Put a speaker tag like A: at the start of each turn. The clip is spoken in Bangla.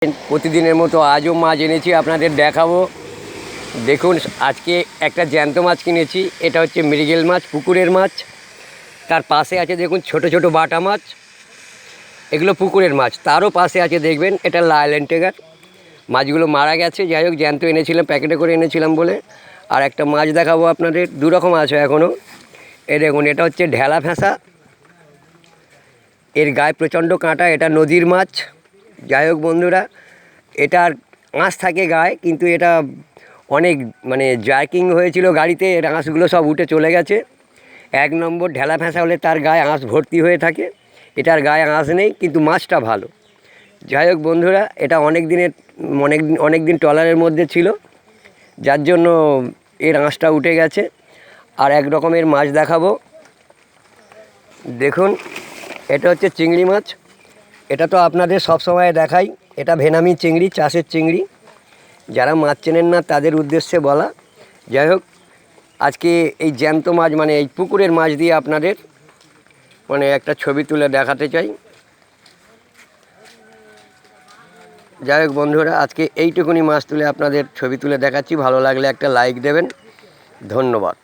A: প্রতিদিনের মতো আজও মাছ এনেছি, আপনাদের দেখাবো। দেখুন, আজকে একটা জ্যান্ত মাছ কিনেছি। এটা হচ্ছে মৃগেল মাছ, পুকুরের মাছ। তার পাশে আছে দেখুন ছোট ছোট বাটা মাছ, এগুলো পুকুরের মাছ। তারও পাশে আছে দেখবেন এটা লায়ন টাইগার। মাছগুলো মারা গেছে, যাই হোক জ্যান্ত এনেছিলাম, প্যাকেটে করে এনেছিলাম বলে। আর একটা মাছ দেখাবো আপনাদের, দু রকম আছে এখনও। এ দেখুন, এটা হচ্ছে ঢেলা ফেঁসা, এর গায়ে প্রচণ্ড কাঁটা। এটা নদীর মাছ। যাই হোক বন্ধুরা, এটার আঁশ থাকে গায়ে, কিন্তু এটা অনেক জার্কিং হয়েছিল গাড়িতে, এর আঁশগুলো সব উঠে চলে গেছে। 1 নম্বর ঢেলা ফেঁসা হলে তার গায়ে আঁশ ভর্তি হয়ে থাকে, এটার গায়ে আঁশ নেই, কিন্তু মাছটা ভালো। যাই হোক বন্ধুরা, এটা অনেক দিন ট্রলারের মধ্যে ছিল, যার জন্য এর আঁশটা উঠে গেছে। আর এক রকমের মাছ দেখাবো, দেখুন এটা হচ্ছে চিংড়ি মাছ। এটা তো আপনাদের সব সময় দেখাই, এটা ভেনামি চিংড়ি, চাষের চিংড়ি। যারা মাছ চেনেন না তাদের উদ্দেশ্যে বলা। যাই হোক, আজকে এই জ্যান্ত মাছ এই পুকুরের মাছ দিয়ে আপনাদের একটা ছবি তুলে দেখাতে চাই। যাই হোক বন্ধুরা, আজকে এইটুকুনি মাছ তুলে আপনাদের ছবি তুলে দেখাচ্ছি। ভালো লাগলে একটা লাইক দেবেন। ধন্যবাদ।